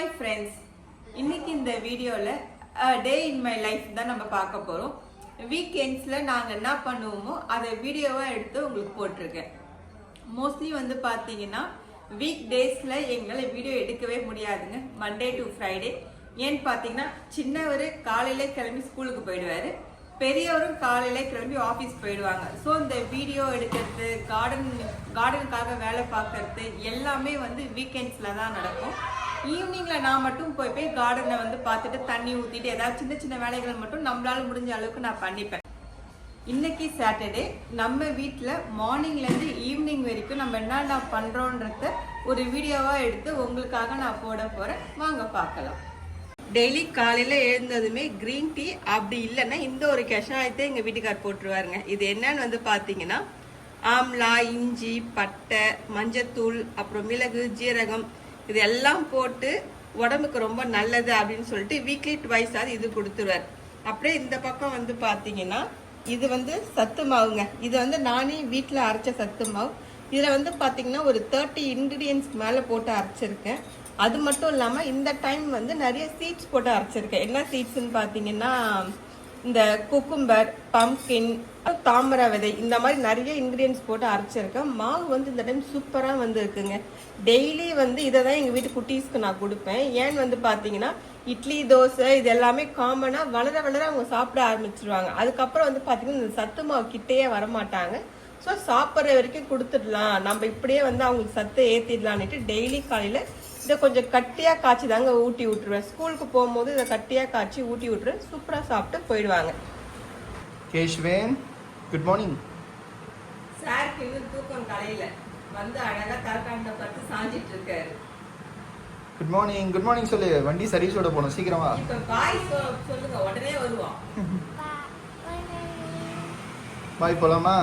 Hi friends, இன்னைக்கு இந்த வீடியோல டே இன் மை லைஃப் தான் நம்ம பார்க்க போறோம். வீக்கெண்ட்ஸ்ல நாங்க என்ன பண்ணுவோமோ அதை வீடியோவா எடுத்து உங்களுக்கு போட்டிருக்கேன். மோஸ்ட்லி வந்து பாத்தீங்கன்னா வீக் டேஸ்ல எங்களால வீடியோ எடுக்கவே முடியாதுங்க. Monday to Friday. ஏன்னு பாத்தீங்கன்னா சின்னவர் காலையில கிளம்பி ஸ்கூலுக்கு போயிடுவாரு, பெரியவரும் காலையில கிளம்பி ஆஃபீஸ் போயிடுவாங்க. ஸோ இந்த வீடியோ எடுக்கிறது, கார்டனுக்காக வேலை பார்க்கறது எல்லாமே வந்து வீக்கெண்ட்ஸ்ல தான் நடக்கும். ஈவினிங்ல நான் மட்டும் போய் கார்டனை வந்து பார்த்துட்டு தண்ணி ஊற்றிட்டு ஏதாவது சின்ன சின்ன வேலைகள் மட்டும் நம்மளால முடிஞ்ச அளவுக்கு நான் பண்ணிப்பேன். இன்னைக்கு சாட்டர்டே நம்ம வீட்டில் மார்னிங்லேருந்து ஈவினிங் வரைக்கும் நம்ம என்னென்ன பண்ணுறோன்றத ஒரு வீடியோவாக எடுத்து உங்களுக்காக நான் போட போகிறேன். வாங்க பார்க்கலாம். டெய்லி காலையில் எழுந்ததுமே க்ரீன் டீ, அப்படி இல்லைன்னா இந்த ஒரு கஷாயத்தை எங்கள் வீட்டுக்கார் போட்டுருவாருங்க. இது என்னன்னு வந்து பார்த்தீங்கன்னா ஆம்லா, இஞ்சி, பட்டை, மஞ்சத்தூள், அப்புறம் மிளகு, ஜீரகம் இது எல்லாம் போட்டு உடம்புக்கு ரொம்ப நல்லது அப்படின்னு சொல்லிட்டு வீக்லி ட்வைஸ் அது இது கொடுத்துருவார். அப்படியே இந்த பக்கம் வந்து பார்த்தீங்கன்னா இது வந்து சத்து மாவுங்க. இது வந்து நானே வீட்டில் அரைச்ச சத்து மாவு. இதில் வந்து பார்த்தீங்கன்னா ஒரு 30 இன்க்ரீடியன்ஸ்க்கு மேலே போட்டு அரைச்சிருக்கேன். அது மட்டும் இல்லாமல் இந்த டைம் வந்து நிறைய சீட்ஸ் போட்டு அரைச்சிருக்கேன். என்ன சீட்ஸ்ன்னு பார்த்தீங்கன்னா இந்த குக்கும்பர், பம்ப்கின், தாமரை விதை, இந்த மாதிரி நிறைய இன்க்ரீடியன்ஸ் போட்டு அரைச்சிருக்கேன். மாவு வந்து இந்த டைம் சூப்பராக வந்து இருக்குங்க. டெய்லி வந்து இதை தான் எங்கள் வீட்டு குட்டீஸ்க்கு நான் கொடுப்பேன். ஏன்னு வந்து பார்த்தீங்கன்னா இட்லி, தோசை இது எல்லாமே காமனாக வளர வளர அவங்க சாப்பிட ஆரம்பிச்சிருவாங்க. அதுக்கப்புறம் வந்து பார்த்தீங்கன்னா இந்த சத்து மாவு கிட்டேயே வரமாட்டாங்க. ஸோ சாப்பிட்ற வரைக்கும் கொடுத்துடலாம், நம்ம இப்படியே வந்து அவங்களுக்கு சத்தை ஏற்றிடலான்ட்டு டெய்லி காலையில் இதை கொஞ்சம் கட்டியாக காய்ச்சி தாங்க ஊட்டி விட்டுருவேன். ஸ்கூலுக்கு போகும்போது இதை கட்டியாக காய்ச்சி ஊட்டி விட்டுருவேன். சூப்பராக சாப்பிட்டு போயிடுவாங்க. கேஷ்வேன், குட் மார்னிங். சாருக்கு இன்னும் தூக்கம் காலையில் வந்து அழகாக தரக்காண்ட பார்த்து சாஞ்சிட்டு இருக்காரு. குட் மார்னிங், குட் மார்னிங் சொல்லு. வண்டி சர்வீஸோட போகணும், சீக்கிரமா. இப்போ பாய் சொல்லுங்க, உடனே வருவோம். பாய் போலாமா?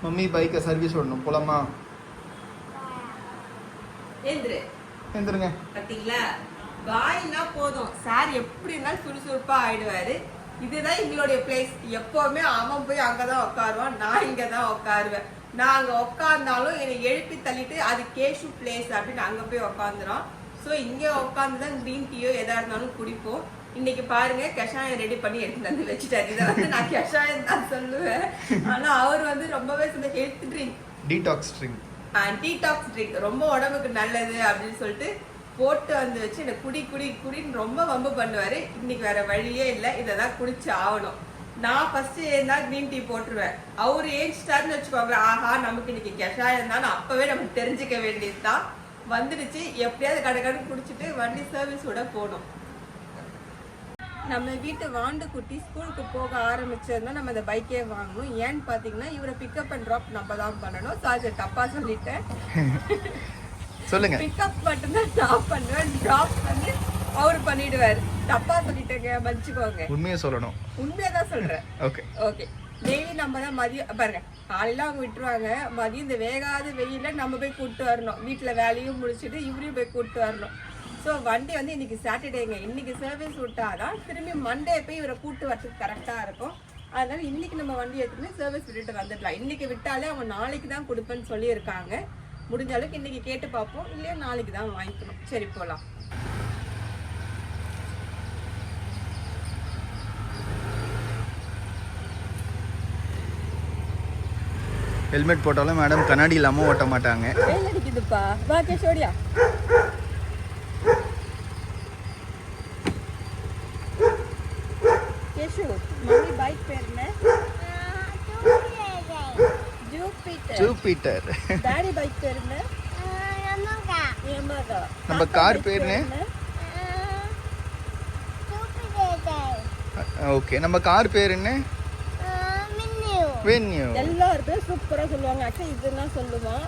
மம்மி பைக்கை சர்வீஸ் விடணும், போலாமா? எந்திருங்க. பாத்தீங்களா, பாய்னா போதும் சார் எப்படி இருந்தாலும் சுறுசுறுப்பா ஆயிடுவாரு. இதுதான் எங்களுடைய பிளேஸ். எப்பவுமே அவன் போய் அங்கதான் உட்காருவான், நான் இங்கதான் உட்காருவேன். நான் அங்க உட்கார்ந்தாலும் என்னை எழுப்பி தள்ளிட்டு அது கேஷு பிளேஸ் அப்படின்னு அங்க போய் உட்காந்துரும். ஸோ இங்க உட்காந்துதான் கிரீன் டீயோ எதா இருந்தாலும் குடிப்போம். இன்னைக்கு பாருங்க கஷாயம் ரெடி பண்ணி எடுத்துட்டு வந்து வச்சுட்டாரு. இதை வந்து நான் கஷாயம் தான் சொல்லுவேன், ஆனா அவர் வந்து ரொம்பவே health drink, detox drink, detox drink ரொம்ப உடம்புக்கு நல்லது அப்படின்னு சொல்லிட்டு போட்டு வந்து வச்சு என்ன குடி குடி குடின்னு ரொம்ப வம்பு பண்ணுவாரு. இன்னைக்கு வேற வழியே இல்லை, இதை தான் குடிச்சு ஆகணும். நான் ஃபர்ஸ்ட் ஏன்னா கிரீன் டீ போட்டுருவேன். அவரு ஏஞ்சிட்டாருன்னு வச்சுக்கோங்க, ஆஹா நமக்கு இன்னைக்கு கஷாயம் தான் அப்பவே நமக்கு தெரிஞ்சுக்க வேண்டியதுதான். வந்துடுச்சு, எப்படியாவது கடை குடிச்சிட்டு வண்டி சர்வீஸ் விட போகணும். நம்ம வீட்டு வாண்டு குட்டி ஸ்கூலுக்கு போக ஆரம்பிச்சதுன்னா நம்ம இந்த பைக்கே வாங்கணும். ஏன்னு பாத்தீங்கன்னா இவரை பிக்கப் அண்ட் ட்ராப் நம்ம தான் பண்ணணும். சார் தப்பா சொல்லிட்டேன், சொல்லுங்க. பிக்கப் மட்டும் தான் நான் பண்ணுவேன், ட்ராப் வந்து அவரு பண்ணிடுவாரு. தப்பா சொல்லிட்டேங்க, மன்னிச்சுக்கோங்க. உண்மையை சொல்லணும். உண்மையா தான் சொல்றேன். Okay okay. டெய்லி நம்ம தான் மதியம் பாருங்க, காலையில அவங்க விட்டுருவாங்க, மதியம் இந்த வேகாத வெயில நம்ம போய் கூப்பிட்டு வரணும். வீட்டுல வேலையும் முடிச்சுட்டு இவரையும் போய் கூப்பிட்டு வரணும். ஸோ வண்டி வந்து இன்னைக்கு சாட்டர்டேங்க, இன்னைக்கு சர்வீஸ் விட்டாதான் திரும்பி மண்டே போய் இவரை கூப்பிட்டு வரதுக்கு கரெக்டாக இருக்கும். அதனால இன்னைக்கு நம்ம வண்டி எடுத்துமே சர்வீஸ் விட்டுட்டு வந்துடலாம். இன்னைக்கு விட்டாலே அவங்க நாளைக்கு தான் கொடுப்பேன்னு சொல்லியிருக்காங்க. முடிஞ்ச அளவுக்கு இன்னைக்கு கேட்டு பார்ப்போம், இல்லையா நாளைக்கு தான் வாங்கிக்கணும். சரி போகலாம். ஹெல்மெட் போட்டாலும் மேடம் கண்ணாடி இல்லாமல் ஓட்ட மாட்டாங்க. வெயில் அடிக்குதுப்பா, வா கேஷோடியா. मम्मी बाइक पे है ஜூபிட்டர். டாடி பைக் பேர் என்ன? யமகா. நம்ம கார் பேர் என்ன? ஓகே, நம்ம கார் பேர் என்ன? வென்யூ. எல்லாரும் சூப்பரா சொல்லுவாங்க. ஆக்சுவலி இதெல்லாம் சொல்லுவான்.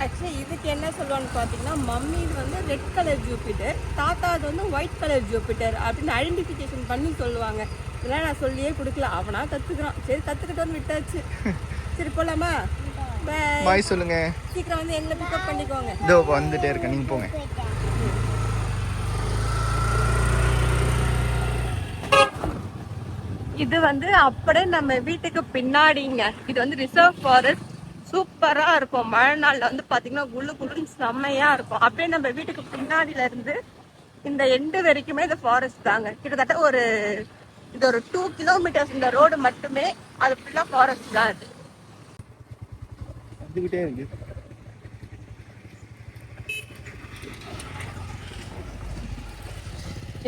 ஆக்சுவலி இதுக்கு என்ன சொல்லுவான்னு பார்த்தீங்கன்னா மம்மி வந்து ரெட் கலர் ஜூபிட்டர், தாத்தா அது வந்து ஒயிட் கலர் ஜூபிட்டர் அப்படின்னு ஐடென்டிஃபிகேஷன் பண்ணி சொல்லுவாங்க. இதெல்லாம் நான் சொல்லியே கொடுக்கல, அவனா கற்றுக்குறான். சரி கற்றுக்கிட்டோன்னு விட்டாச்சு. சரி போகலாமா? பாய் சொல்லுங்க. சீக்கிரம் வந்து எங்களை பிக்கப் பண்ணிக்கோங்க. இதோ வந்துட்டே இருக்கேன், நீங்கள் போங்க. இது வந்து அப்படியே நம்ம வீட்டுக்கு பின்னாடிங்க. இது வந்து ரிசர்வ் ஃபாரஸ்ட். சூப்பரா இருக்கும். மழை நாள்ல வந்து பாத்தீங்கன்னா குளு குளுன்னு செம்மையா இருக்கும். அப்படியே நம்ம வீட்டுக்கு பின்னாடில இருந்து இந்த எண்டு வரைக்குமே இந்த ஃபாரஸ்ட் தாங்க. கிட்டத்தட்ட இது ஒரு 2 கிலோமீட்டர்ஸ் இந்த ரோடு மட்டுமே, அது ஃபுல்லா ஃபாரஸ்ட் தான். அது வந்துகிட்டே இருக்கு.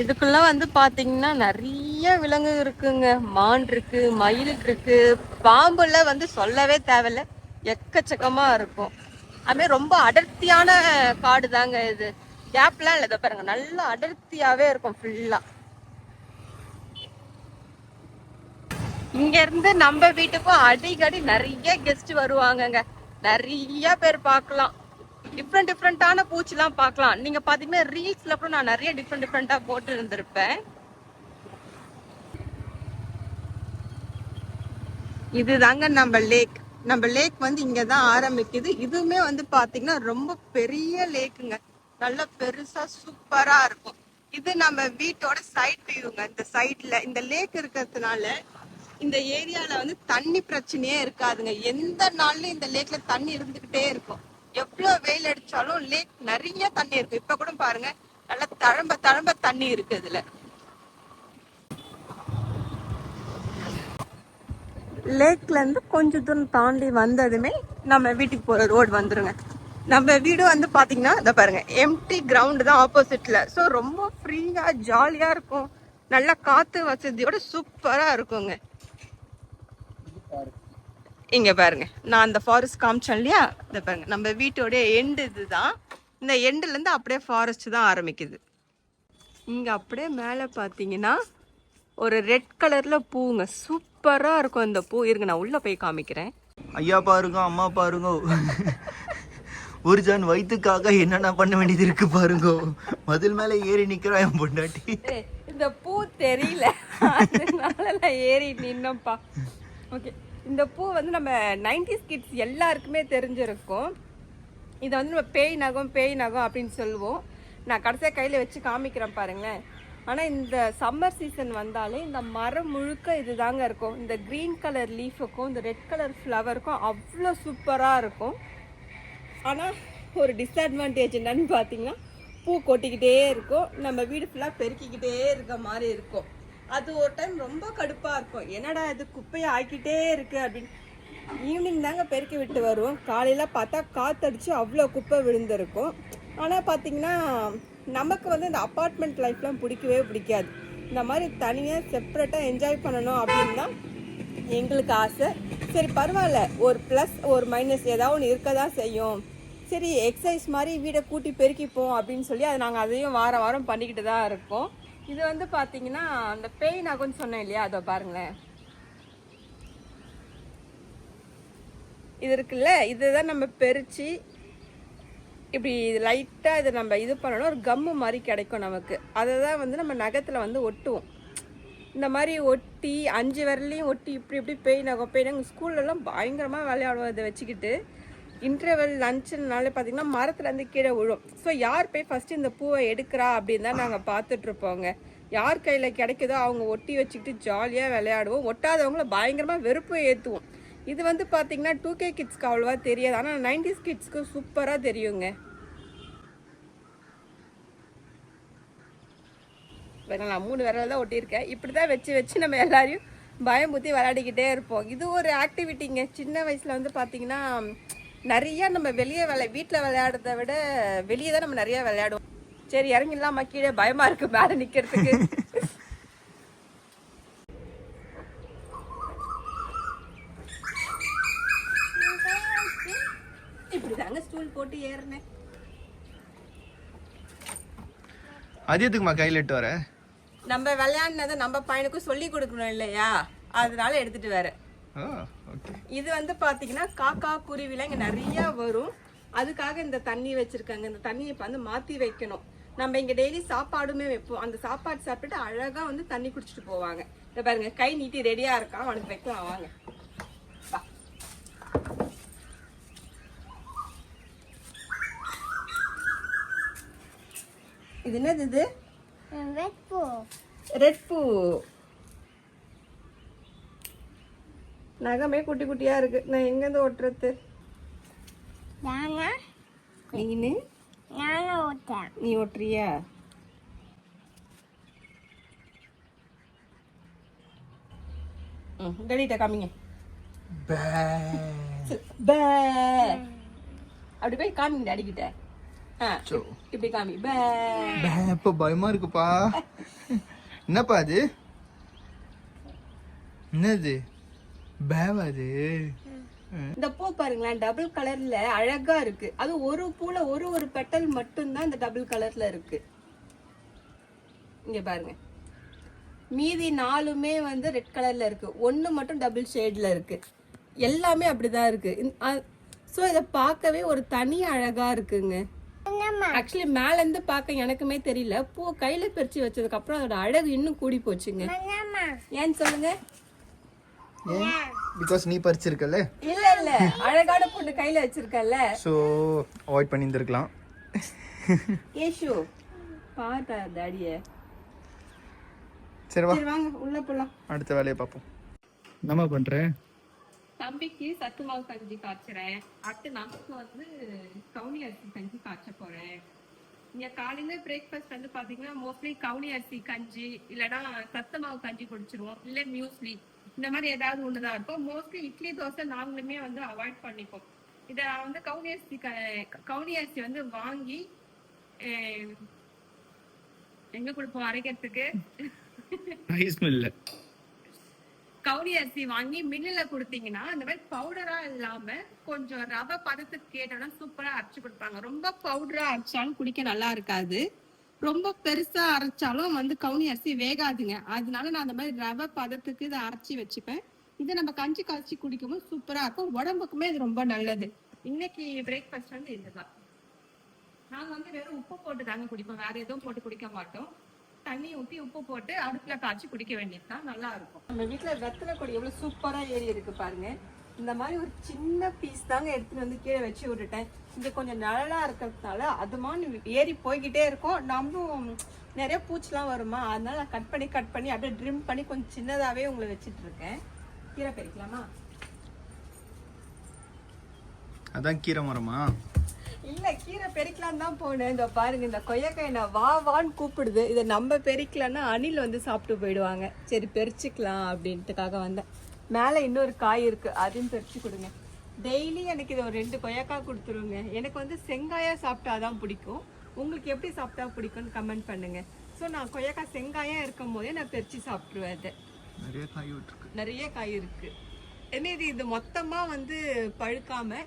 இதுக்குள்ள வந்து பாத்தீங்கன்னா நிறைய விலங்கு இருக்குங்க. மான் இருக்கு, மயில் இருக்கு, பாம்புல வந்து சொல்லவே தேவையில்ல, எக்கச்சக்கமா இருக்கும். அதுமாதிரி ரொம்ப அடர்த்தியான காடு தாங்க இது. கேப்லாம் இல்லை, இதை பாருங்க, நல்லா அடர்த்தியாவே இருக்கும் ஃபுல்லா. இங்க இருந்து நம்ம வீட்டுக்கும் அடிக்கடி நிறைய கெஸ்ட் வருவாங்கங்க. நிறைய பேர் பார்க்கலாம். டிஃப்ரெண்டான பூச்சிலாம் பார்க்கலாம். நீங்க பாத்தீங்கன்னா ரீல்ஸ்ல கூட நான் நிறைய டிஃப்ரெண்டா போட்டு இருந்திருப்பேன். இதுதாங்க நம்ம லேக். நம்ம லேக் வந்து இங்கதான் ஆரம்பிக்குது. இதுவுமே வந்து பாத்தீங்கன்னா ரொம்ப பெரிய லேக்குங்க. நல்லா பெருசா சூப்பரா இருக்கும். இது நம்ம வீட்டோட சைட் வியூங்க. இந்த சைட்ல இந்த லேக் இருக்கிறதுனால இந்த ஏரியால வந்து தண்ணி பிரச்சனையே இருக்காதுங்க. எந்த நாள்லயும் இந்த லேக்ல தண்ணி இருந்துகிட்டே இருக்கும். எவ்வளவு வெயில் அடிச்சாலும் லேக் நிறைய தண்ணி இருக்கு. இப்ப கூட பாருங்க, நல்லா தழம்ப தண்ணி இருக்கு இதுல. லேக்ல இருந்து கொஞ்சம் தூரம் தாண்டி வந்ததுமே நம்ம வீட்டுக்கு போற ரோடு வந்துருங்க. நம்ம வீடு வந்து பாத்தீங்கன்னா இத பாருங்க, எம்டி கிரவுண்ட் தான் ஆப்போசிட்ல. சோ ரொம்ப ஃப்ரீயா ஜாலியா இருக்கும். நல்ல காத்து வசதியோட சூப்பரா இருக்குங்க. இங்க பாருங்க, நான் அந்த ஃபாரஸ்ட் காமிச்சேன் இல்லையா, இத பாருங்க, நம்ம வீட்டோட எண்டு இதுதான். இந்த எண்டுல இருந்து அப்படியே ஃபாரஸ்ட் தான் ஆரம்பிக்குது. இங்க அப்படியே மேல பாத்தீங்கன்னா ஒரு ரெட் கலர்ல பூங்க, சூப்பரா இருக்கும் இந்த பூ. இருங்க, நான் உள்ள போய் காமிக்கிறேன். ஐயா பாருங்க, அம்மா பாருங்க, ஒரு ஜான் வயிற்றுக்காக என்னென்ன பண்ண வேண்டியது இருக்கு பாருங்க. மதில் மேல ஏறி நிக்கிறா என் பொண்டாட்டி. இந்த பூ தெரியல, அதனால நான் ஏறி நின்னப்பா. ஓகே, இந்த பூ வந்து நம்ம 90s கிட்ஸ் எல்லாருக்குமே தெரிஞ்சிருக்கும். இதை வந்து நம்ம பேய் நகம் அப்படின்னு சொல்லுவோம். நான் கடைசியாக கையில் வச்சு காமிக்கிறேன் பாருங்களேன். ஆனால் இந்த சம்மர் சீசன் வந்தாலே இந்த மரம் முழுக்க இது தாங்க இருக்கும். இந்த க்ரீன் கலர் லீஃபுக்கும் இந்த ரெட் கலர் ஃப்ளவருக்கும் அவ்வளோ சூப்பராக இருக்கும். ஆனால் ஒரு டிஸ்அட்வான்டேஜ் என்னன்னு பார்த்தீங்கன்னா, பூ கொட்டிக்கிட்டே இருக்கும், நம்ம வீடு ஃபுல்லாக பெருக்கிக்கிட்டே இருக்க மாதிரி இருக்கும். அது ஒரு டைம் ரொம்ப கடுப்பாக இருக்கும். என்னடா இது குப்பையை ஆக்கிட்டே இருக்கு அப்படின்னு. ஈவினிங் தாங்க பெருக்கி விட்டு வருவோம். காலையில் பார்த்தா காற்றடிச்சு அவ்வளோ குப்பை விழுந்திருக்கும். ஆனால் பார்த்தீங்கன்னா நமக்கு வந்து இந்த அப்பார்ட்மெண்ட் லைஃப்லாம் பிடிக்கவே பிடிக்காது. இந்த மாதிரி தனியாக செப்பரேட்டாக என்ஜாய் பண்ணணும் அப்படின்னு தான் எங்களுக்கு ஆசை. சரி பரவாயில்ல, ஒரு ப்ளஸ் ஒரு மைனஸ் ஏதாவது ஒன்று இருக்க தான் செய்யும். சரி எக்ஸசைஸ் மாதிரி வீடை கூட்டி பெருக்கிப்போம் அப்படின்னு சொல்லி நாங்கள் அதையும் வாரம் பண்ணிக்கிட்டு தான் இருக்கோம். இது வந்து பார்த்தீங்கன்னா அந்த பேய் நகம்னு சொன்னேன் இல்லையா, அதை பாருங்களேன். இது இருக்குல்ல, இதுதான் நம்ம பெருச்சு இப்படி லைட்டாக இதை நம்ம இது பண்ணணும். ஒரு கம்மு மாதிரி கிடைக்கும் நமக்கு. அதை தான் வந்து நம்ம நகத்தில் வந்து ஒட்டுவோம். இந்த மாதிரி ஒட்டி 5 விரலையும் ஒட்டி இப்படி பேய் நகம் ஸ்கூல்லலாம் பயங்கரமாக விளையாடுவோம் இதை வச்சுக்கிட்டு. இன்டர்வெல் லஞ்சுனாலே பார்த்தீங்கன்னா மரத்துலேருந்து கீழே விழும். ஸோ யார் போய் ஃபஸ்ட்டு இந்த பூவை எடுக்கிறா அப்படின்னு தான் நாங்கள் பார்த்துட்ருப்போங்க. யார் கையில் கிடைக்குதோ அவங்க ஒட்டி வச்சுக்கிட்டு ஜாலியாக விளையாடுவோம். ஒட்டாதவங்கள பயங்கரமாக வெறுப்பு ஏற்றுவோம். இது வந்து பார்த்தீங்கன்னா 2K கிட்ஸ்க்கு அவ்வளோவா தெரியாது, ஆனால் 90s கிட்ஸ்க்கு சூப்பராக தெரியுங்க. நான் 3 விரல் தான் ஒட்டியிருக்கேன். இப்படி தான் வச்சு நம்ம எல்லாரையும் பயமுத்தி விளையாடிக்கிட்டே இருப்போம். இது ஒரு ஆக்டிவிட்டிங்க. சின்ன வயசில் வந்து பார்த்தீங்கன்னா நிறைய நம்ம வீட்டில் விளையாடுறத விட வெளியே தான் நம்ம நிறைய விளையாடுவோம். சரி இறங்கிடலாமா, கீழே பயமா இருக்கு மேலே நிற்கிறதுக்கு. இப்படிதாங்க ஸ்டூல் போட்டு ஏறினேன். அது எதுக்குமா கையில் எட்டு வர? நம்ம விளையாடினதை நம்ம பையனுக்கும் சொல்லி கொடுக்கணும் இல்லையா, அதனால எடுத்துட்டு வர. இது வந்து பாத்தீங்கன்னா காக்கா குருவிலாம் இங்க நிறைய வரும். அதுக்காக இந்த தண்ணி வச்சிருக்காங்க. இந்த தண்ணியை வந்து மாத்தி வைக்கணும். நம்ம இங்க டெய்லி சாப்பாடுமே வைப்போம். அந்த சாப்பாடு சாப்பிட்டுட்டு அழகா வந்து தண்ணி குடிச்சிட்டு போவாங்க. இத பாருங்க, கை நீட்டி ரெடியா இருக்கான், அவனுக்கு வைக்கலாம் வாங்க. இது என்னது? இது ரெட் பூ. நகமே குட்டி குட்டியா இருக்கு, நான் எங்க இருந்து ஒட்டுறது? நீனு நீ ஓட்டுறியா? டெடிட்ட காமிங்க. பே அப்படி போய் காமிங்க டாடி கிட்ட. இப்படி காமி. பே இப்ப பயமா இருக்குப்பா. என்னப்பா அது? என்னது பேவா அது? இந்த பூ பாருங்களேன், டபுள் கலர்ல அழகா இருக்கு. அது ஒரு பூல ஒரு பெட்டல் மட்டும்தான் இந்த டபுள் கலர்ல இருக்கு. இங்க பாருங்க, மீதி 4மே வந்து ரெட் கலர்ல இருக்கு. ஒண்ணு மட்டும் டபுள் ஷேட்ல இருக்கு. எல்லாமே அப்படிதான் இருக்கு. சோ இத பார்க்கவே ஒரு தனி அழகா இருக்குங்க. ஆக்சுவலி மேல இருந்து பார்க்க எனக்குமே தெரியல. பூ கையில பறிச்சு வச்சதுக்கு அப்புறம் அதோட அழகு இன்னும் கூடி போச்சுங்க. ஏன்னு சொல்லுங்க? பிகாஸ் நீ பறிச்சிருக்கல. இல்ல அழகான பொண்ணு கையில வச்சிருக்கல, சோ அவாய்ட் பண்ணியிருந்திருக்கலாம். ஏஷு பாத்தா டாடியே. சரி வாங்க உள்ள போலாம், அடுத்த வேலையை பார்ப்போம். என்னமா பண்றேன்? தம்பிக்கு சத்து மாவு கஞ்சி காய்ச்சறேன். அடுத்து நமக்கு வந்து கவுனி அரிசி கஞ்சி காய்ச்ச போறேன். இங்க காலையில பிரேக்ஃபாஸ்ட் வந்து பாத்தீங்கன்னா மோஸ்ட்லி கவுனி அரிசி கஞ்சி இல்லைன்னா சத்து மாவு கஞ்சி குடிச்சிருவோம், இல்ல மியூஸ்லி இந்த மாதிரி ஏதாவது ஒண்ணுதான் இருக்கும். மோஸ்ட்லி இட்லி தோசை நாங்களுமே வந்து அவாய்ட் பண்ணிப்போம். இத வந்து கவுனி அரிசி வந்து வாங்கி எங்க கொடுப்போம் அரைக்கிறதுக்கு? கவுனி அரிசி வாங்கி மில்லுல கொடுத்தீங்கன்னா அந்த மாதிரி பவுடரா இல்லாம கொஞ்சம் ரவை பதத்துக்கு கேட்டோம்னா சூப்பரா அரைச்சு கொடுப்பாங்க. ரொம்ப பவுடரா அரைச்சாலும் குடிக்க நல்லா இருக்காது, ரொம்ப பெருசா அரைச்சாலும் வந்து கவுனி அரிசி வேகாதுங்க. அதனால நான் அந்த மாதிரி ரவை பதத்துக்கு இதை அரைச்சி வச்சுப்பேன். இதை நம்ம கஞ்சி காய்ச்சி குடிக்கும்போது சூப்பரா இருக்கும், உடம்புக்குமே இது ரொம்ப நல்லது. இன்னைக்கு பிரேக்ஃபாஸ்ட் வந்து இதுதான். நாங்க வந்து வெறும் உப்பு போட்டு தாங்க குடிப்போம், வேற எதுவும் போட்டு குடிக்க மாட்டோம். தண்ணி ஊற்றி உப்பு போட்டு அடுப்புல காய்ச்சி குடிக்க வேண்டியதுதான், நல்லா இருக்கும். நம்ம வீட்டுல வெத்தலை கொடி எவ்வளவு சூப்பரா ஏறி இருக்கு பாருங்க. இந்த மாதிரி ஒரு சின்ன பீஸ் தாங்க எடுத்துட்டு வந்து கீழே வச்சு விட்டுட்டேன். இது கொஞ்சம் நிழலா இருக்கிறதுனால அது மாதிரி ஏறி போய்கிட்டே இருக்கும். நம்மளும் நிறைய பூச்சிலாம் வருமா, அதனால நான் கட் பண்ணி அப்படியே ட்ரிம் பண்ணி கொஞ்சம் சின்னதாவே உங்களை வச்சிட்டு இருக்கேன். கீரை பறிக்கலாமா? அதான் கீரை மரமா? இல்ல, கீரை பெரிக்கலாம் தான் போனேன். இந்த பாருங்க, இந்த கொய்யாக்காய் நான் வான்னு கூப்பிடுது. இதை நம்ம பெரிக்கலன்னா அணில் வந்து சாப்பிட்டு போயிடுவாங்க. சரி பெரிச்சுக்கலாம் அப்படின்ட்டுக்காக வந்தேன். மேலே இன்னொரு காய் இருக்கு, அதையும் பெரிச்சு கொடுங்க. டெய்லி எனக்கு இதை ஒரு 2 கொய்யாக்காய் கொடுத்துருங்க. எனக்கு வந்து செங்காயா சாப்பிட்டாதான் பிடிக்கும். உங்களுக்கு எப்படி சாப்பிட்டா பிடிக்கும்னு கமெண்ட் பண்ணுங்க. ஸோ நான் கொய்யாக்காய் செங்காயா இருக்கும் போதே நான் பெரிச்சு சாப்பிட்டுருவேன். அது நிறைய காய் இருக்கு. என்ன இது மொத்தமா வந்து பழுக்காம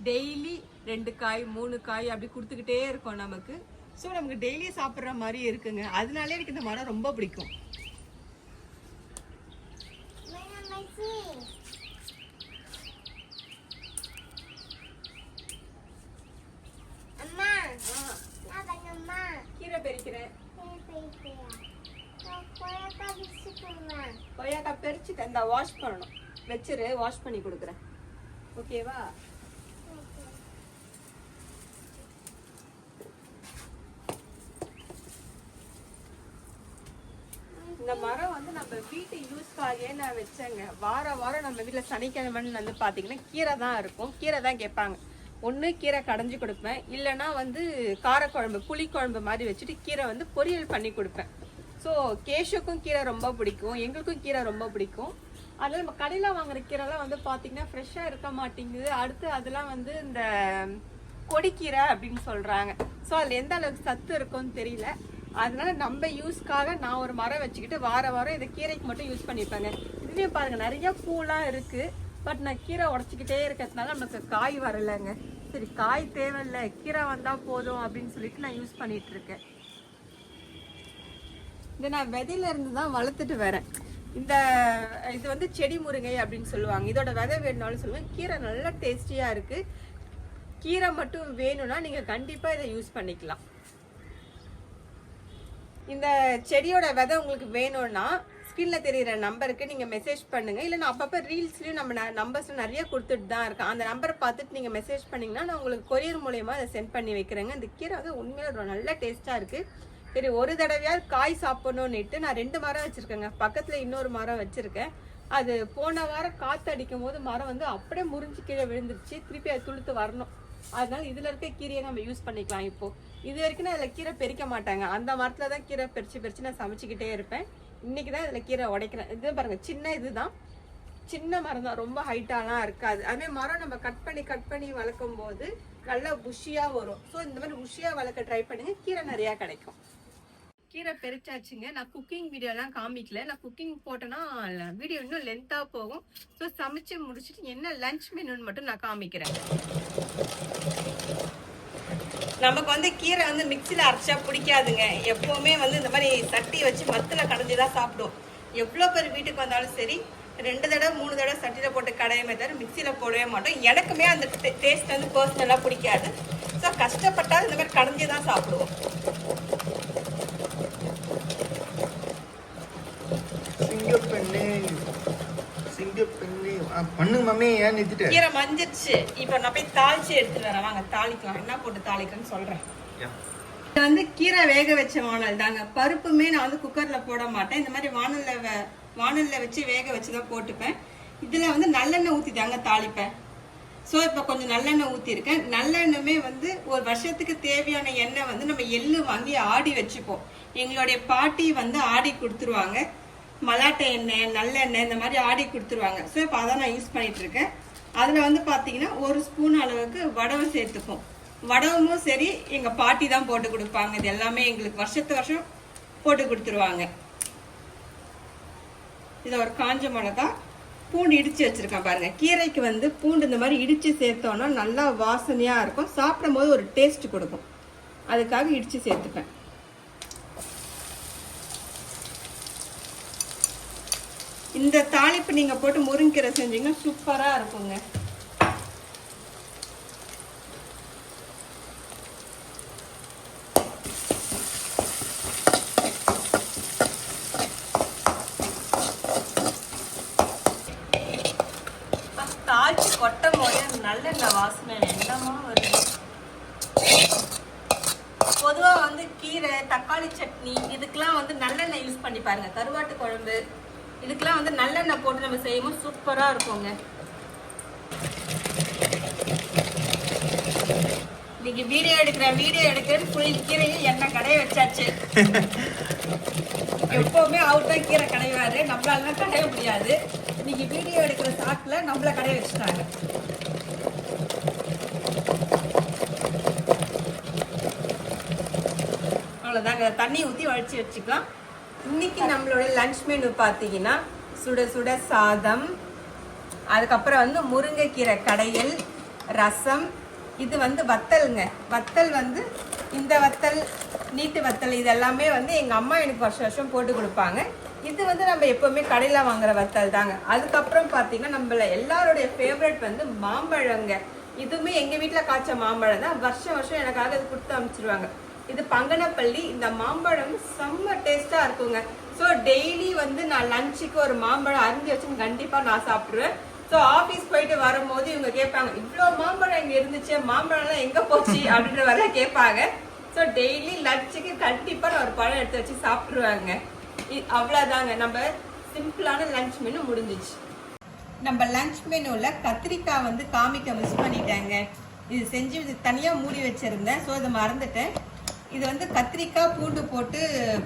டெய்லி 2 காய் 3 காய் அப்படி கொடுத்துக்கிட்டே இருக்கும் நமக்கு. ஸோ நமக்கு டெய்லி சாப்பிட்ற மாதிரி இருக்குங்க. அதனாலே எனக்கு இந்த மரம் ரொம்ப பிடிக்கும். கீரை பறிக்கிறேன். கொய்யாக்காய் பறிச்சுட்டு இந்த வாஷ் பண்ணணும், வச்சிரு, வாஷ் பண்ணி கொடுக்குறேன். ஓகேவா? இந்த மரம் வந்து நம்ம வீட்டு யூஸ்க்காகவே நான் வச்சேங்க. வாரம் நம்ம வீட்டில் சனிக்கிழமைன்னு வந்து பார்த்தீங்கன்னா கீரை தான் இருக்கும். கீரை தான் கேட்பாங்க. ஒன்று கீரை கடைஞ்சி கொடுப்பேன், இல்லைன்னா வந்து காரக்குழம்பு புளிக்குழம்பு மாதிரி வச்சுட்டு கீரை வந்து பொரியல் பண்ணி கொடுப்பேன். ஸோ கேஷுக்கும் கீரை ரொம்ப பிடிக்கும், எங்களுக்கும் கீரை ரொம்ப பிடிக்கும். அதில் நம்ம கடையில் வாங்குற கீரைலாம் வந்து பார்த்தீங்கன்னா ஃப்ரெஷ்ஷாக இருக்க மாட்டேங்குது. அடுத்து அதெல்லாம் வந்து இந்த கொடிக்கீரை அப்படின்னு சொல்கிறாங்க. ஸோ அதில் எந்த அளவுக்கு சத்து இருக்கும்னு தெரியல. அதனால நம்ம யூஸ்க்காக நான் ஒரு மரம் வச்சுக்கிட்டு வாரம் இதை கீரைக்கு மட்டும் யூஸ் பண்ணிப்பேங்க. இதுலேயே பாருங்க நிறைய பூலாம் இருக்கு. பட் நான் கீரை உடச்சிக்கிட்டே இருக்கிறதுனால நமக்கு காய் வரலைங்க. சரி காய் தேவையில்லை, கீரை வந்தா போதும் அப்படின்னு சொல்லிட்டு நான் யூஸ் பண்ணிட்டு இருக்கேன். இதை நான் விதையில இருந்து தான் வளர்த்துட்டு வரேன். இது வந்து செடி முருங்கை அப்படின்னு சொல்லுவாங்க. இதோட விதை வேணும்னாலும் சொல்லுவேன். கீரை நல்லா டேஸ்டியா இருக்கு. கீரை மட்டும் வேணும்னா நீங்க கண்டிப்பா இதை யூஸ் பண்ணிக்கலாம். இந்த செடியோட விதை உங்களுக்கு வேணும்னா ஸ்கிரீன்ல தெரியுற நம்பருக்கு நீங்க மெசேஜ் பண்ணுங்க. இல்லை நான் அப்பப்போ ரீல்ஸ்லயும் நம்ம நம்பர்ஸ் நிறைய கொடுத்துட்டு தான் இருக்கேன். அந்த நம்பரை பார்த்துட்டு நீங்க மெசேஜ் பண்ணீங்கன்னா நான் உங்களுக்கு கொரியர் மூலயமா அதை சென்ட் பண்ணி வைக்கிறேங்க. இந்த கீரை வந்து உண்மையில நல்ல டேஸ்டா இருக்கு. சரி ஒரு தடவையாவது காய் சாப்பிடணும்னுட்டு நான் 2 மரம் வச்சிருக்கேங்க. பக்கத்துல இன்னொரு மரம் வச்சிருக்கேன். அது போன வாரம் காத்து அடிக்கும் போது மரம் வந்து அப்படியே முறிஞ்சு கீழே விழுந்துருச்சு. திருப்பி அது துளுத்து வரணும். அதனால இதுல இருக்க கீரையை நம்ம யூஸ் பண்ணிக்கலாம். இப்போ இது வரைக்கும் நான் இதுல கீரை பெரிக்க மாட்டாங்க, அந்த மரத்துல தான் கீரை பெரிச்சு நான் சமைச்சுக்கிட்டே இருப்பேன். இன்னைக்கு தான் இதுல கீரை உடைக்கிறேன். இது பாருங்க சின்ன இதுதான், சின்ன மரம் தான், ரொம்ப ஹைட்டாலாம் இருக்காது. அதே மரம் நம்ம கட் பண்ணி வளர்க்கும் போது நல்லா புஷியா வரும். ஸோ இந்த மாதிரி புஷியா வளர்க்க ட்ரை பண்ணுங்க, கீரை நிறைய கிடைக்கும். கீரை பெரிச்சாச்சுங்க. நான் குக்கிங் வீடியோலாம் காமிக்கல, நான் குக்கிங் போட்டேன்னா வீடியோ இன்னும் லென்த்தாக போகும். ஸோ சமைச்சு முடிச்சுட்டு என்ன லஞ்ச் மெனுன்னு மட்டும் நான் காமிக்கிறேன். நமக்கு வந்து கீரை வந்து மிக்சியில் அரைச்சா பிடிக்காதுங்க. எப்போவுமே வந்து இந்த மாதிரி சட்டி வச்சு மத்தில் கடைஞ்சி தான் சாப்பிடுவோம். எவ்வளோ பேர் வீட்டுக்கு வந்தாலும் சரி 2 தடவை 3 தடவை சட்டியில் போட்டு கடையுமே தவிர மிக்சியில் போடவே மாட்டோம். எனக்குமே அந்த டேஸ்ட் வந்து பர்சனலாக பிடிக்காது. ஸோ கஷ்டப்பட்டால் இந்த மாதிரி கடைஞ்சி தான் சாப்பிடுவோம். கீரை மஞ்சிருச்சு. இப்போ நான் போய் தாளிச்சு எடுத்துட்டு வரேன். வாங்க தாளிக்கலாம். என்ன போட்டு தாளிக்கன்னு சொல்றேன். இது வந்து கீரை வேக வச்ச வானல் தாங்க. பருப்புமே நான் வந்து குக்கர்ல போட மாட்டேன். இந்த மாதிரி வானல்ல வச்சு வேக வச்சுதான் போட்டுப்பேன். இதுல வந்து நல்லெண்ணெய் ஊத்தி தாங்க தாளிப்பேன். ஸோ இப்போ கொஞ்சம் நல்லெண்ணெய் ஊற்றிருக்கேன். நல்லெண்ணெயுமே வந்து ஒரு வருஷத்துக்கு தேவையான எண்ணெய் வந்து நம்ம எள்ளு வாங்கி ஆடி வச்சுப்போம். எங்களுடைய பாட்டி வந்து ஆடி கொடுத்துருவாங்க. மலாட்டை எண்ணெய், நல்லெண்ணெய் இந்த மாதிரி ஆடி கொடுத்துருவாங்க. ஸோ இப்போ அதான் நான் யூஸ் பண்ணிட்டு இருக்கேன். அதில் வந்து பார்த்தீங்கன்னா 1 ஸ்பூன் அளவுக்கு வடவை சேர்த்துப்போம். வடவும் சரி எங்கள் பாட்டி தான் போட்டு கொடுப்பாங்க. இது எல்லாமே எங்களுக்கு வருஷம் போட்டு கொடுத்துருவாங்க. இதை ஒரு காஞ்ச மிளகா, பூண்டு இடிச்சு வச்சிருக்கேன் பாருங்க. கீரைக்கு வந்து பூண்டு இந்த மாதிரி இடிச்சு சேர்த்தோம்னா நல்லா வாசனையா இருக்கும், சாப்பிடும் போது ஒரு டேஸ்ட் கொடுக்கும். அதுக்காக இடிச்சு சேர்த்துப்பேன். இந்த தாளிப்பு நீங்க போட்டு முருங்கீரை செஞ்சீங்கன்னா சூப்பரா இருக்குங்க. தாளிச்சு கொட்டும் போது நல்லெண்ணெய் வாசனை என்னமா வருது. பொதுவாக வந்து கீரை, தக்காளி சட்னி இதுக்கெல்லாம் வந்து நல்லெண்ணெய் யூஸ் பண்ணி பாருங்க. கருவாட்டு குழம்பு இதுக்கெல்லாம் வந்து நல்லெண்ணெய் போட்டு நம்ம செய்யும்போது சூப்பரா இருக்குங்க. இன்னைக்கு வீடியோ எடுக்கிறேன் ஃபுல் கீரையும் எண்ணெய் கடைய வச்சாச்சு. எப்பவுமே அவர் தான் கீரை கடைவாரு, நம்மளால கடைய முடியாது. இன்னைக்கு வீடியோ எடுக்கிற சாக்குல நம்மள கடைய வச்சுட்டாங்க. அவ்வளோதாங்க, தண்ணி ஊற்றி வடிச்சு வச்சுக்கலாம். இன்னைக்கு நம்மளோட லஞ்ச் மெனு பார்த்தீங்கன்னா சுட சுட சாதம், அதுக்கப்புறம் வந்து முருங்கைக்கீரை கடையல், ரசம், இது வந்து வத்தலுங்க. வத்தல் வந்து இந்த வத்தல், நீட்டு வத்தல், இது எல்லாமே வந்து எங்கள் அம்மா எனக்கு வருஷம் போட்டு கொடுப்பாங்க. இது வந்து நம்ம எப்போவுமே கடையில் வாங்குற வத்தல் தாங்க. அதுக்கப்புறம் பார்த்தீங்கன்னா நம்மள எல்லாருடைய ஃபேவரட் வந்து மாம்பழங்க. இதுவுமே எங்கள் வீட்டில் காய்ச்ச மாம்பழம் தான். வருஷம் எனக்காக இது கொடுத்து அனுப்பிச்சிருவாங்க. இது பங்கனப்பள்ளி. இந்த மாம்பழம் செம்ம டேஸ்ட்டாக இருக்குங்க. ஸோ டெய்லி வந்து நான் லஞ்சுக்கு ஒரு மாம்பழம் அரிஞ்சு வச்சு கண்டிப்பாக நான் சாப்பிட்ருவேன். ஸோ ஆஃபீஸ் போயிட்டு வரும்போது இவங்க கேட்பாங்க, இவ்வளோ மாம்பழம் இங்கே இருந்துச்சு, மாம்பழம்லாம் எங்கே போச்சு அப்படின்ற வர கேட்பாங்க. ஸோ டெய்லி லஞ்சுக்கு கண்டிப்பாக நான் ஒரு பழம் எடுத்து வச்சு சாப்பிட்ருவாங்க. அவ்வளோதாங்க, நம்ம சிம்பிளான லஞ்ச் மெனு முடிஞ்சிச்சு. நம்ம லஞ்ச் மெனுவில் கத்திரிக்காய் வந்து காமிக்க மிஸ் பண்ணிட்டேங்க. இது செஞ்சு இது தனியாக மூடி வச்சுருந்தேன். ஸோ இதை மறந்துட்டேன். இது வந்து கத்திரிக்காய் பூண்டு போட்டு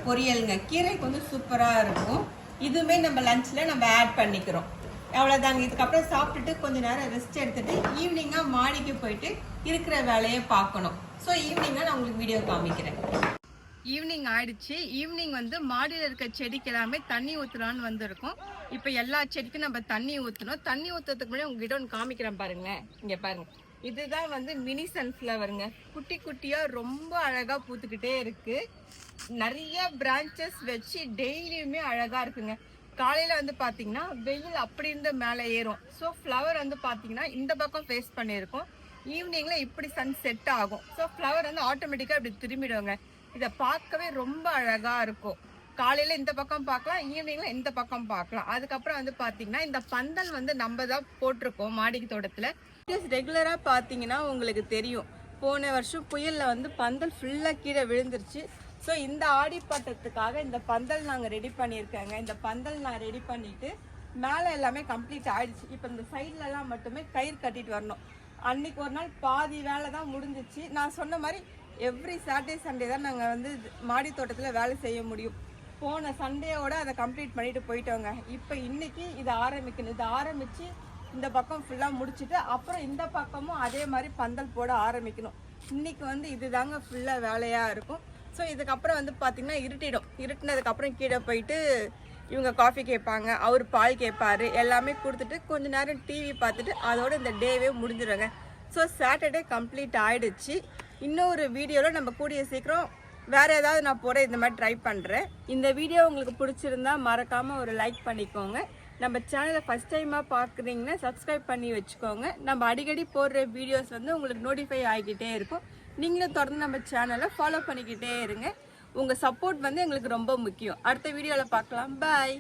பொரியலுங்க. கீரைக்கு வந்து சூப்பராக இருக்கும். இதுவுமே நம்ம லஞ்சில் நம்ம ஆட் பண்ணிக்கிறோம். அவ்வளோதாங்க. இதுக்கப்புறம் சாப்பிட்டுட்டு கொஞ்சம் நேரம் ரெஸ்ட் எடுத்துட்டு ஈவினிங்காக மாடிக்கு போயிட்டு இருக்கிற வேலையை பார்க்கணும். ஸோ ஈவினிங்காக நான் உங்களுக்கு வீடியோ காமிக்கிறேன். ஈவினிங் ஆயிடுச்சு. ஈவினிங் வந்து மாடியில் இருக்க செடிக்கு எல்லாமே தண்ணி ஊற்றலான்னு வந்திருக்கோம். இப்போ எல்லா செடிக்கும் நம்ம தண்ணி ஊற்றணும். தண்ணி ஊற்றுறதுக்கு முன்னாடி உங்ககிட்ட ஒன்று காமிக்கிறேன் பாருங்களேன். இங்கே பாருங்க, இதுதான் வந்து மினி சன்ஃப்ளவருங்க. குட்டி குட்டியாக ரொம்ப அழகாக பூத்துக்கிட்டே இருக்கு. நிறைய பிரான்ச்சஸ் வச்சு டெய்லியுமே அழகாக இருக்குங்க. காலையில் வந்து பார்த்தீங்கன்னா வெயில் அப்படி இருந்து மேலே ஏறும். ஸோ ஃப்ளவர் வந்து பார்த்தீங்கன்னா இந்த பக்கம் ஃபேஸ் பண்ணியிருக்கோம். ஈவினிங்கில் இப்படி சன் செட் ஆகும். ஸோ ஃப்ளவர் வந்து ஆட்டோமேட்டிக்காக இப்படி திரும்பிடுவாங்க. இதை பார்க்கவே ரொம்ப அழகாக இருக்கும். காலையில் இந்த பக்கம் பார்க்கலாம், ஈவினிங்கில் இந்த பக்கம் பார்க்கலாம். அதுக்கப்புறம் வந்து பார்த்தீங்கன்னா இந்த பந்தல் வந்து நம்ம தான் போட்டிருக்கோம் மாடிக்கு தோட்டத்தில். ரெகுலராக பார்த்தீங்கன்னா உங்களுக்கு தெரியும், போன வருஷம் புயலில் வந்து பந்தல் ஃபுல்லாக கீழே விழுந்துருச்சு. ஸோ இந்த ஆடிப்பட்டத்துக்காக இந்த பந்தல் நாங்கள் ரெடி பண்ணியிருக்கேங்க. இந்த பந்தல் நான் ரெடி பண்ணிவிட்டு மேலே எல்லாமே கம்ப்ளீட் ஆகிடுச்சு. இப்போ இந்த சைட்லலாம் மட்டுமே கயிறு கட்டிட்டு வரணும். அன்னைக்கு ஒரு நாள் பாதி வேலை தான் முடிஞ்சிச்சு. நான் சொன்ன மாதிரி எவ்ரி சாட்டர்டே சண்டே தான் நாங்கள் வந்து மாடி தோட்டத்தில் வேலை செய்ய முடியும். போன சண்டேயோட அதை கம்ப்ளீட் பண்ணிட்டு போயிட்டோங்க. இப்போ இன்னைக்கு இதை ஆரம்பிக்கணும். இதை ஆரம்பித்து இந்த பக்கம் ஃபுல்லாக முடிச்சுட்டு அப்புறம் இந்த பக்கமும் அதே மாதிரி பந்தல் போட ஆரம்பிக்கணும். இன்னைக்கு வந்து இதுதாங்க ஃபுல்லாக வேலையாக இருக்கும். ஸோ இதுக்கப்புறம் வந்து பார்த்திங்கன்னா இருட்டினதுக்கப்புறம் கீழே போயிட்டு இவங்க காஃபி கேட்பாங்க, அவர் பால் கேட்பாரு, எல்லாமே கொடுத்துட்டு கொஞ்ச நேரம் டிவி பார்த்துட்டு அதோட இந்த டேவே முடிஞ்சிடுங்க. ஸோ சாட்டர்டே கம்ப்ளீட் ஆகிடுச்சு. இன்னொரு வீடியோவில் நம்ம கூடிய சீக்கிரம் வேறு ஏதாவது நான் போகிற இந்த மாதிரி ட்ரை பண்ணுறேன். இந்த வீடியோ உங்களுக்கு பிடிச்சிருந்தா மறக்காமல் ஒரு லைக் பண்ணிக்கோங்க. நம்ம சேனலை ஃபஸ்ட் டைமாக பார்க்குறீங்கன்னா சப்ஸ்கிரைப் பண்ணி வச்சுக்கோங்க. நம்ம அடிக்கடி போடுற வீடியோஸ் வந்து உங்களுக்கு நோட்டிஃபை ஆகிக்கிட்டே இருக்கும். நீங்களும் தொடர்ந்து நம்ம சேனலை ஃபாலோ பண்ணிக்கிட்டே இருங்க. உங்கள் சப்போர்ட் வந்து எங்களுக்கு ரொம்ப முக்கியம். அடுத்த வீடியோவில் பார்க்கலாம். பாய்.